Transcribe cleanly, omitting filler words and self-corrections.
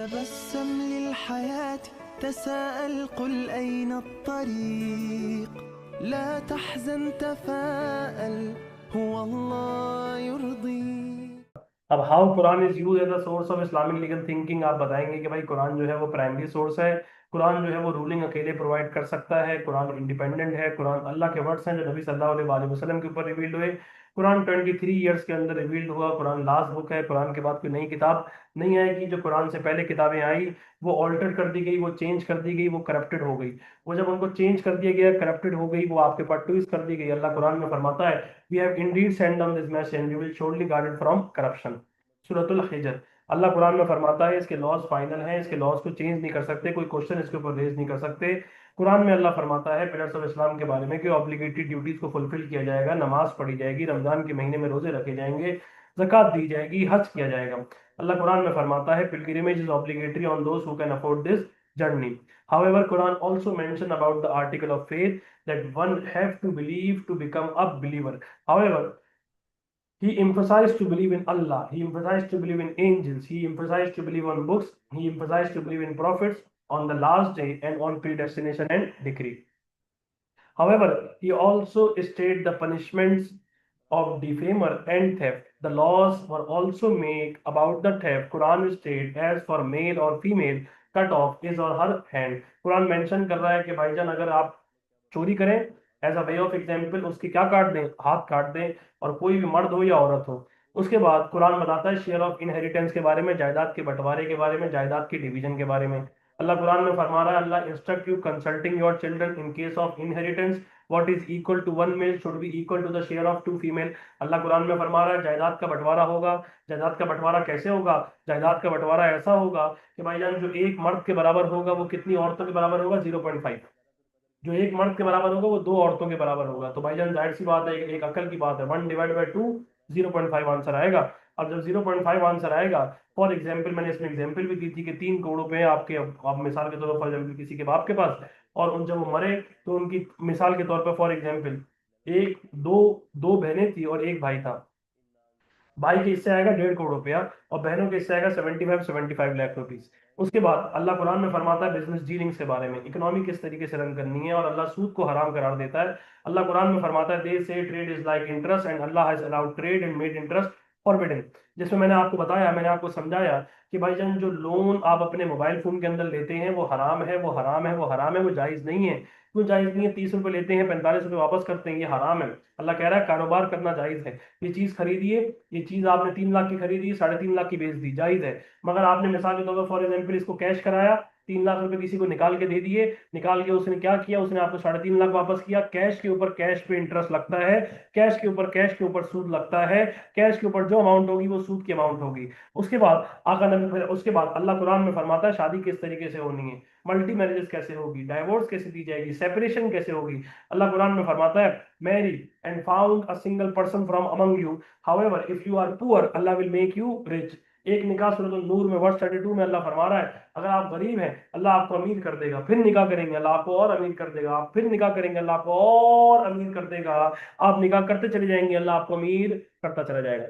تبسم للحياة، تساءل، قل أين الطريق، لا تحزن، تفاءل، هو الله يرضيك. अब how Quran is used as a source of Islamic legal thinking, आप बताएंगे कि भाई कुरान जो है वो प्राइमरी सोर्स है, कुरान जो है वो रूलिंग अकेले प्रोवाइड कर सकता है, कुरान इंडिपेंडेंट है, कुरान अल्लाह के वर्ड्स हैं जो नबी सल्लल्लाहु अलैहि वसल्लम के ऊपर रिवील्ड हुए, कुरान 23 ईयर्स के अंदर रिवील्ड हुआ, कुरान लास्ट बुक है, कुरान के बाद कोई नई किताब नहीं आएगी, जो कुरान से पहले किताबें आई वो ऑल्टर कर दी गई, वो चेंज कर दी गई, वो करप्टेड हो गई, वो जब उनको चेंज कर दिया गया, करप्टेड हो गई, वो आपके पास ट्विस्ट कर दी गई। अल्लाह कुरान में फरमाता है, we have indeed send on this message, you will surely guard it from corruption. सूरतुल हिजर। अल्लाह कुरान में फरमाता है इसके लॉज फाइनल हैं, इसके लॉज को चेंज नहीं कर सकते, कोई क्वेश्चन इसके ऊपर रेज नहीं कर सकते। कुरान में अल्लाह फरमाता है पिलर्स ऑफ इस्लाम के बारे में कि ऑब्लिगेटरी ड्यूटीज को फुलफिल किया जाएगा, नमाज पढ़ी जाएगी, रमजान के महीने में रोजे रखे जाएंगे, ज़कात दी जाएगी, हज किया जाएगा। अल्लाह कुरान में फरमाता है pilgrimage is obligatory on those who can afford this journey. However, Quran also mention about the article of faith that one have to believe to become a believer. However, he emphasized to believe in Allah, he emphasized to believe in angels, he emphasized to believe on books, he emphasized to believe in prophets, on the last day, and on predestination and decree. However, he also stated the punishments of defamer and theft. The laws were also made about the theft. Quran states, as for male or female, cut off his or her hand. Quran mention कर रहा है कि भाईजान अगर आप चोरी करें, as a way of example उसकी क्या काट दें, हाथ काट दें, और कोई भी मर्द हो या औरत हो। उसके बाद कुरान बताता है शेयर ऑफ इनहेरिटेंस के बारे में, जायदाद के बंटवारे के बारे में, जायदाद के डिवीजन के बारे में। अल्लाह कुरान में फरमा रहा है, Allah instruct you consulting your children in case of inheritance, what is equal to one male should be equal to the share of two female. Allah Quran में फरमा रहा है जायदाद का बंटवारा होगा। जायदाद का बंटवारा कैसे होगा? जायदाद का बंटवारा ऐसा होगा कि भाईजान जो एक मर्द के बराबर होगा वो कितनी औरतों के बराबर होगा? 0.5। जो एक मर्द के बराबर होगा वो दो औरतों के बराबर होगा। तो भाईजान जाहिर सी बात है, एक अकल की बात है, 1/2 0.5 आंसर आएगा। अब जब 0.5 आंसर आएगा, फॉर एग्जाम्पल मैंने इसमें एग्जाम्पल भी दी थी कि 3 करोड़ रुपए आपके, आप मिसाल के तौर पर फॉर एग्जाम्पल किसी के बाप के पास, और उन जब वो मरे तो उनकी मिसाल के तौर पर फॉर एग्जाम्पल एक दो दो बहनें थी और एक भाई था। भाई के हिस्से आएगा 1.5 करोड़ रुपया और बहनों के हिस्से आएगा 75 लाख रुपीस। उसके बाद अल्लाह कुरान में फरमाता है बिजनेस डीलिंग्स के बारे में, इकोनॉमी किस तरीके से रन करनी है, और अल्लाह सूद को हराम करार देता है। अल्लाह कुरान में फरमाता है दे से trade is like interest and Allah has allowed trade and made interest forbidden. जिसमें मैंने आपको बताया, मैंने आपको समझाया कि भाईजान जो लोन आप अपने मोबाइल फोन के अंदर लेते हैं वो हराम है, वो हराम है, वो हराम है, वो जायज नहीं है। क्यों जायज नहीं है? 30 रुपए लेते हैं, 45 रुपए वापस करते हैं, ये हराम है। अल्लाह कह रहा है कारोबार करना जायज है। ये चीज खरीदिए, ये चीज आपने 3 लाख की खरीदी, 3.5 लाख की बेच दी, जायज है। मगर आपने मिसाल के तौर पर फॉर एग्जाम्पल इसको कैश कराया, 3 लाख रुपए किसी को निकाल के दे दिए, निकाल के उसने क्या किया, उसने आपको 3.5 लाख वापस किया। कैश के ऊपर कैश पे इंटरेस्ट लगता है, कैश के ऊपर सूद लगता है, कैश के ऊपर जो अमाउंट होगी वो सूद की अमाउंट होगी। उसके बाद आका नबी, फिर उसके बाद अल्लाह कुरान में फरमाता है शादी किस तरीके से होनी है, मल्टी मैरिजेस कैसे होगी, डाइवोर्स कैसे दी जाएगी, सेपरेशन कैसे होगी। अल्लाह कुरान में फरमाता है marry and found a single person from among you, however if you are poor Allah will make you rich. एक निकाह सूरह नूर में वर्स 32 में अल्लाह फरमा रहा है अगर आप गरीब हैं अल्लाह आपको अमीर कर देगा, फिर निकाह करेंगे अल्लाह आपको और अमीर कर देगा, आप फिर निकाह करेंगे अल्लाह आपको और अमीर कर देगा, आप निकाह करते चले जाएंगे अल्लाह आपको अमीर करता चला जाएगा।